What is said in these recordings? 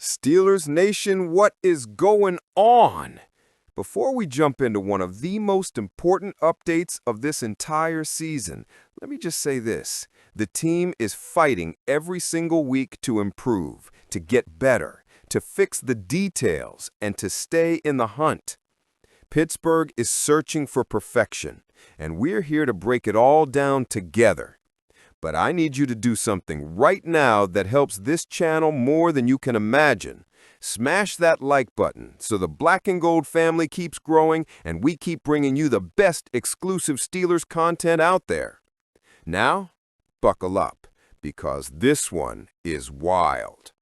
Steelers Nation, what is going on? Before we jump into one of the most important updates of this entire season, let me just say this. The team is fighting every single week to improve, to get better, to fix the details, and to stay in the hunt. Pittsburgh is searching for perfection, and we're here to break it all down together. But I need you to do something right now that helps this channel more than you can imagine. Smash that like button so the Black and Gold family keeps growing and we keep bringing you the best exclusive Steelers content out there. Now, buckle up, because this one is wild.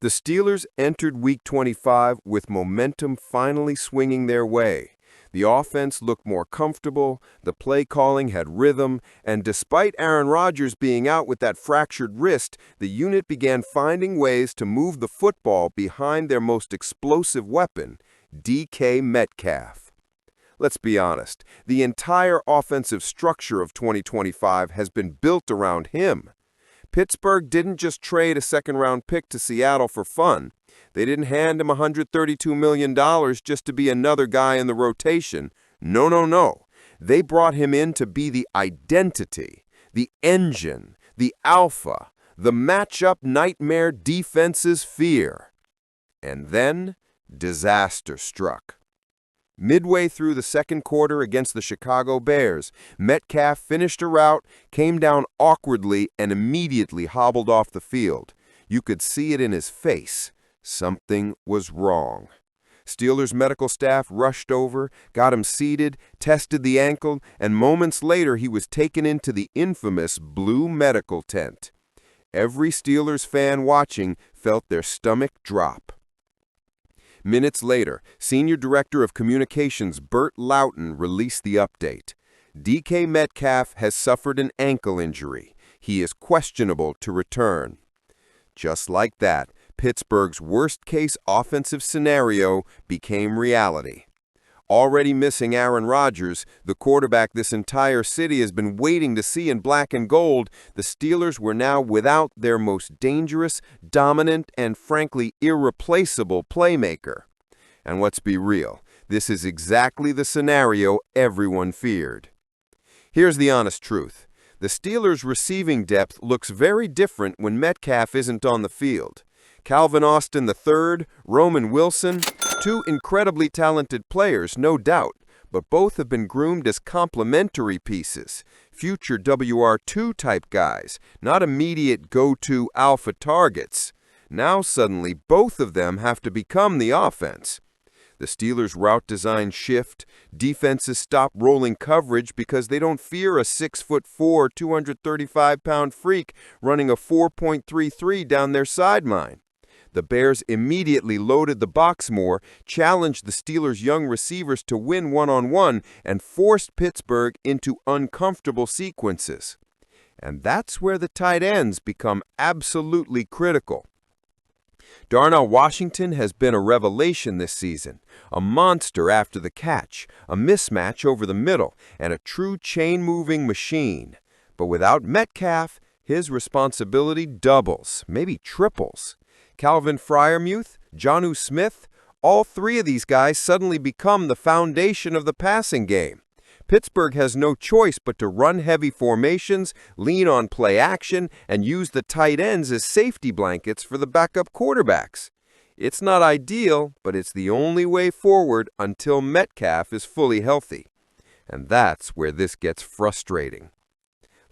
The Steelers entered Week 25 with momentum finally swinging their way. The offense looked more comfortable, the play calling had rhythm, and despite Aaron Rodgers being out with that fractured wrist, the unit began finding ways to move the football behind their most explosive weapon, DK Metcalf. Let's be honest, the entire offensive structure of 2025 has been built around him. Pittsburgh didn't just trade a second-round pick to Seattle for fun. They didn't hand him $132 million just to be another guy in the rotation. No. They brought him in to be the identity, the engine, the alpha, the matchup nightmare defense's fear. And then, disaster struck. Midway through the second quarter against the Chicago Bears, Metcalf finished a route, came down awkwardly, and immediately hobbled off the field. You could see it in his face. Something was wrong. Steelers medical staff rushed over, got him seated, tested the ankle, and moments later he was taken into the infamous blue medical tent. Every Steelers fan watching felt their stomach drop. Minutes later, Senior Director of Communications Burt Loughton released the update. DK Metcalf has suffered an ankle injury. He is questionable to return. Just like that, Pittsburgh's worst-case offensive scenario became reality. Already missing Aaron Rodgers, the quarterback this entire city has been waiting to see in black and gold, the Steelers were now without their most dangerous, dominant, and frankly irreplaceable playmaker. And let's be real, this is exactly the scenario everyone feared. Here's the honest truth. The Steelers' receiving depth looks very different when Metcalf isn't on the field. Calvin Austin III, Roman Wilson, two incredibly talented players, no doubt, but both have been groomed as complementary pieces, future WR2 type guys, not immediate go-to alpha targets. Now suddenly both of them have to become the offense. The Steelers' route design shift, defenses stop rolling coverage because they don't fear a 6'4", 235-pound freak running a 4.33 down their sideline. The Bears immediately loaded the box more, challenged the Steelers' young receivers to win one-on-one, and forced Pittsburgh into uncomfortable sequences. And that's where the tight ends become absolutely critical. Darnell Washington has been a revelation this season, a monster after the catch, a mismatch over the middle, and a true chain-moving machine. But without Metcalf, his responsibility doubles, maybe triples. Calvin Freiermuth, Jonnu Smith, all three of these guys suddenly become the foundation of the passing game. Pittsburgh has no choice but to run heavy formations, lean on play action, and use the tight ends as safety blankets for the backup quarterbacks. It's not ideal, but it's the only way forward until Metcalf is fully healthy. And that's where this gets frustrating.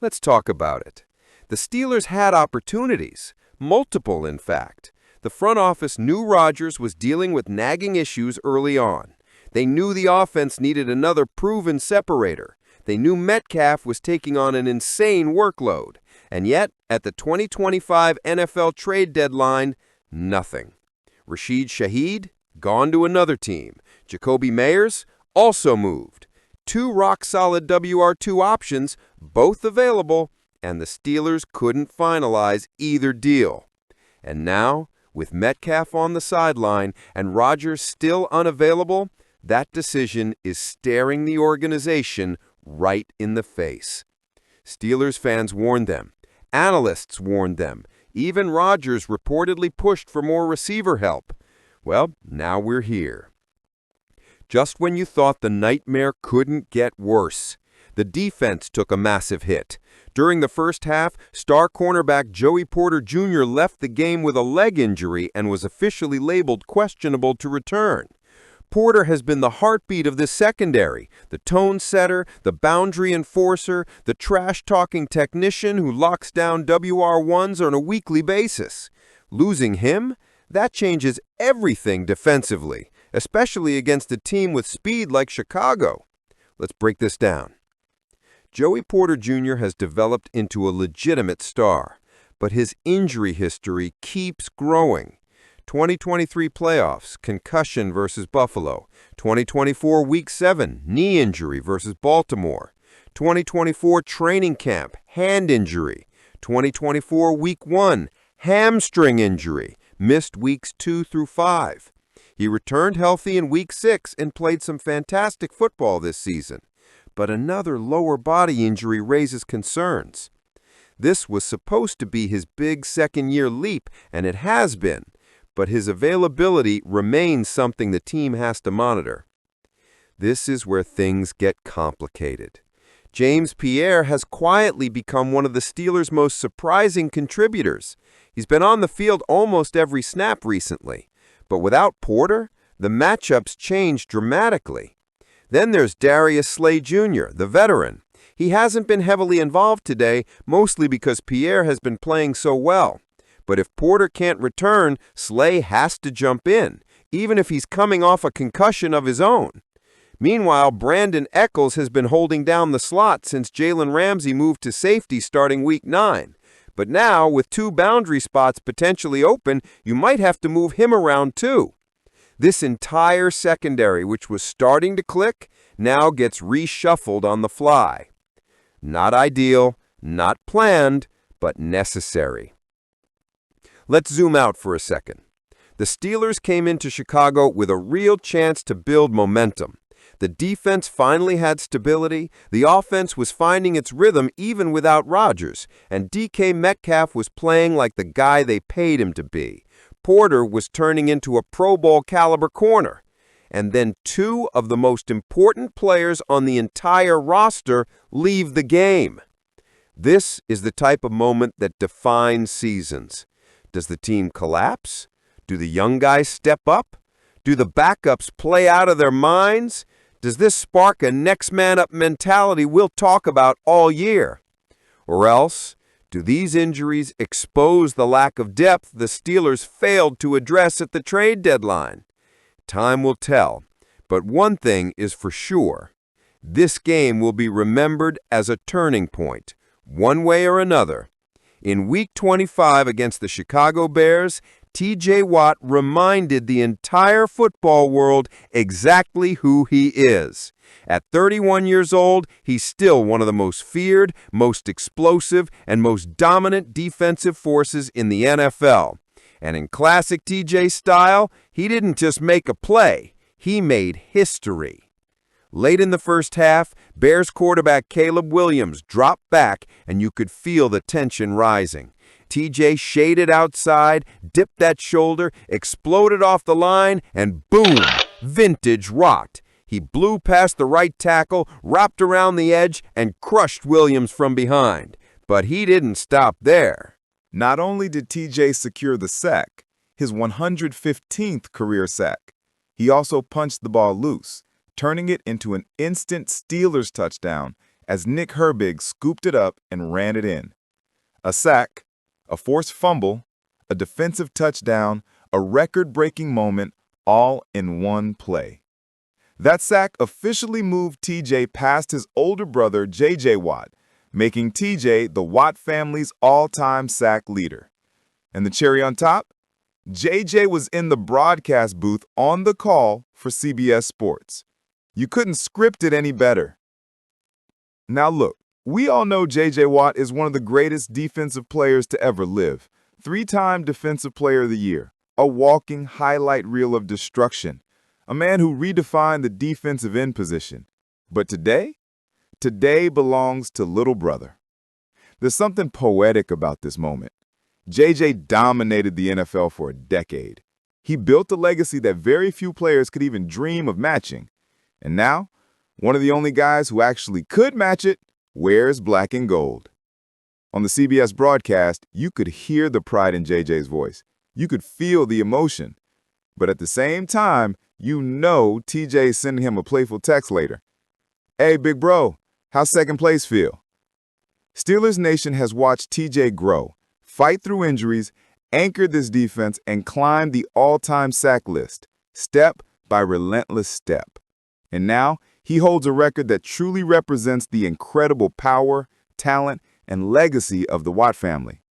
Let's talk about it. The Steelers had opportunities. Multiple, in fact. The front office knew Rodgers was dealing with nagging issues early on. They knew the offense needed another proven separator. They knew Metcalf was taking on an insane workload. And yet, at the 2025 NFL trade deadline, nothing. Rashid Shaheed, gone to another team. Jacoby Meyers, also moved. Two rock-solid WR2 options, both available, and the Steelers couldn't finalize either deal. And now, with Metcalf on the sideline and Rodgers still unavailable, that decision is staring the organization right in the face. Steelers fans warned them. Analysts warned them. Even Rodgers reportedly pushed for more receiver help. Well, now we're here. Just when you thought the nightmare couldn't get worse, the defense took a massive hit. During the first half, star cornerback Joey Porter Jr. left the game with a leg injury and was officially labeled questionable to return. Porter has been the heartbeat of this secondary, the tone setter, the boundary enforcer, the trash-talking technician who locks down WR1s on a weekly basis. Losing him? That changes everything defensively, especially against a team with speed like Chicago. Let's break this down. Joey Porter Jr. has developed into a legitimate star, but his injury history keeps growing. 2023 playoffs, concussion versus Buffalo. 2024 Week 7, knee injury versus Baltimore. 2024 training camp, hand injury. 2024 Week 1, hamstring injury, missed weeks 2 through 5. He returned healthy in Week 6 and played some fantastic football this season. But another lower body injury raises concerns. This was supposed to be his big second-year leap, and it has been, but his availability remains something the team has to monitor. This is where things get complicated. James Pierre has quietly become one of the Steelers' most surprising contributors. He's been on the field almost every snap recently, but without Porter, the matchups change dramatically. Then there's Darius Slay Jr., the veteran. He hasn't been heavily involved today, mostly because Pierre has been playing so well. But if Porter can't return, Slay has to jump in, even if he's coming off a concussion of his own. Meanwhile, Brandon Echols has been holding down the slot since Jalen Ramsey moved to safety starting Week 9. But now, with 2 boundary spots potentially open, you might have to move him around too. This entire secondary, which was starting to click, now gets reshuffled on the fly. Not ideal, not planned, but necessary. Let's zoom out for a second. The Steelers came into Chicago with a real chance to build momentum. The defense finally had stability, the offense was finding its rhythm even without Rodgers, and DK Metcalf was playing like the guy they paid him to be. Porter was turning into a Pro Bowl caliber corner. And then 2 of the most important players on the entire roster leave the game. This is the type of moment that defines seasons. Does the team collapse? Do the young guys step up? Do the backups play out of their minds? Does this spark a next man up mentality we'll talk about all year? Or else, do these injuries expose the lack of depth the Steelers failed to address at the trade deadline? Time will tell, but one thing is for sure. This game will be remembered as a turning point, one way or another. In Week 25 against the Chicago Bears, T.J. Watt reminded the entire football world exactly who he is. At 31 years old, he's still one of the most feared, most explosive, and most dominant defensive forces in the NFL. And in classic TJ style, he didn't just make a play, he made history. Late in the first half, Bears quarterback Caleb Williams dropped back, and you could feel the tension rising. TJ shaded outside, dipped that shoulder, exploded off the line, and boom, vintage rocked. He blew past the right tackle, wrapped around the edge, and crushed Williams from behind. But he didn't stop there. Not only did TJ secure the sack, his 115th career sack, he also punched the ball loose, turning it into an instant Steelers touchdown as Nick Herbig scooped it up and ran it in. A sack, a forced fumble, a defensive touchdown, a record-breaking moment, all in one play. That sack officially moved TJ past his older brother J.J. Watt, making TJ the Watt family's all-time sack leader. And the cherry on top? J.J. was in the broadcast booth on the call for CBS Sports. You couldn't script it any better. Now look, we all know J.J. Watt is one of the greatest defensive players to ever live. 3-time Defensive Player of the Year, a walking highlight reel of destruction, a man who redefined the defensive end position. But today belongs to little brother. There's something poetic about this moment. JJ dominated the NFL for a decade. He built a legacy that very few players could even dream of matching. And now, one of the only guys who actually could match it wears black and gold. On the CBS broadcast, you could hear the pride in JJ's voice. You could feel the emotion. But at the same time, you know TJ's sending him a playful text later. Hey, big bro, how's second place feel? Steelers Nation has watched TJ grow, fight through injuries, anchor this defense, and climb the all-time sack list, step by relentless step. And now, he holds a record that truly represents the incredible power, talent, and legacy of the Watt family.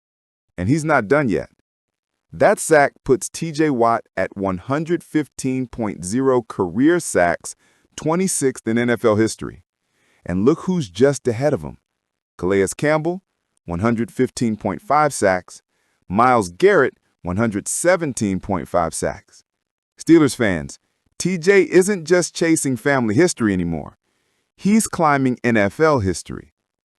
And he's not done yet. That sack puts TJ Watt at 115.0 career sacks, 26th in NFL history. And look who's just ahead of him. Calais Campbell, 115.5 sacks. Myles Garrett, 117.5 sacks. Steelers fans, TJ isn't just chasing family history anymore. He's climbing NFL history.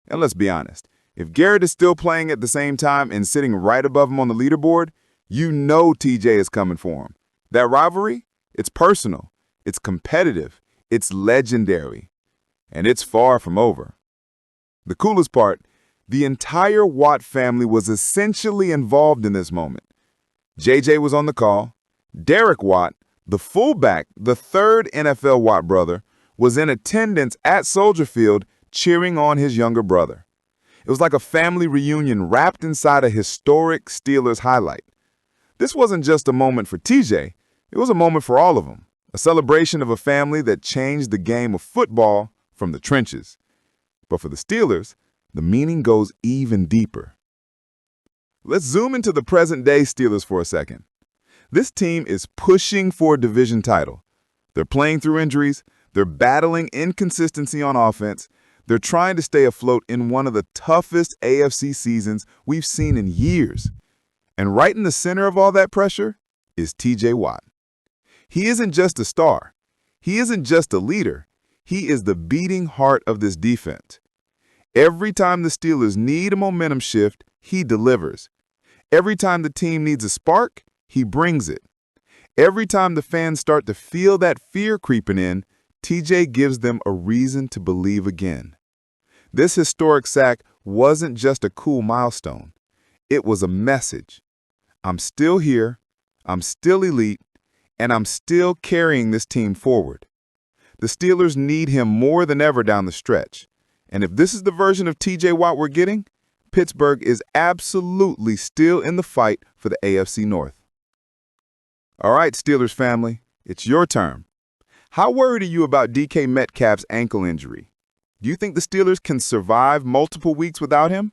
And let's be honest, if Garrett is still playing at the same time and sitting right above him on the leaderboard, you know TJ is coming for him. That rivalry, it's personal, it's competitive, it's legendary, and it's far from over. The coolest part, the entire Watt family was essentially involved in this moment. JJ was on the call. Derek Watt, the fullback, the third NFL Watt brother, was in attendance at Soldier Field cheering on his younger brother. It was like a family reunion wrapped inside a historic Steelers highlight. This wasn't just a moment for TJ, it was a moment for all of them, a celebration of a family that changed the game of football from the trenches. But for the Steelers, the meaning goes even deeper. Let's zoom into the present-day Steelers for a second. This team is pushing for a division title. They're playing through injuries, they're battling inconsistency on offense, they're trying to stay afloat in one of the toughest AFC seasons we've seen in years. And right in the center of all that pressure is TJ Watt. He isn't just a star. He isn't just a leader. He is the beating heart of this defense. Every time the Steelers need a momentum shift, he delivers. Every time the team needs a spark, he brings it. Every time the fans start to feel that fear creeping in, TJ gives them a reason to believe again. This historic sack wasn't just a cool milestone. It was a message. I'm still here, I'm still elite, and I'm still carrying this team forward. The Steelers need him more than ever down the stretch. And if this is the version of TJ Watt we're getting, Pittsburgh is absolutely still in the fight for the AFC North. All right, Steelers family, it's your turn. How worried are you about DK Metcalf's ankle injury? Do you think the Steelers can survive multiple weeks without him?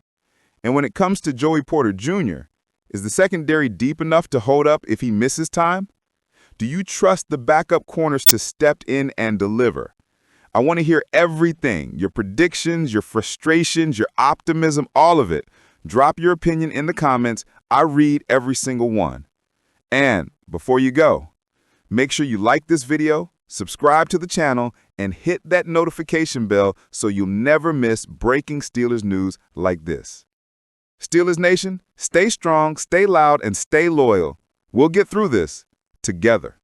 And when it comes to Joey Porter Jr., is the secondary deep enough to hold up if he misses time? Do you trust the backup corners to step in and deliver? I want to hear everything, your predictions, your frustrations, your optimism, all of it. Drop your opinion in the comments. I read every single one. And before you go, make sure you like this video, subscribe to the channel, and hit that notification bell so you'll never miss breaking Steelers news like this. Steelers Nation, stay strong, stay loud, and stay loyal. We'll get through this together.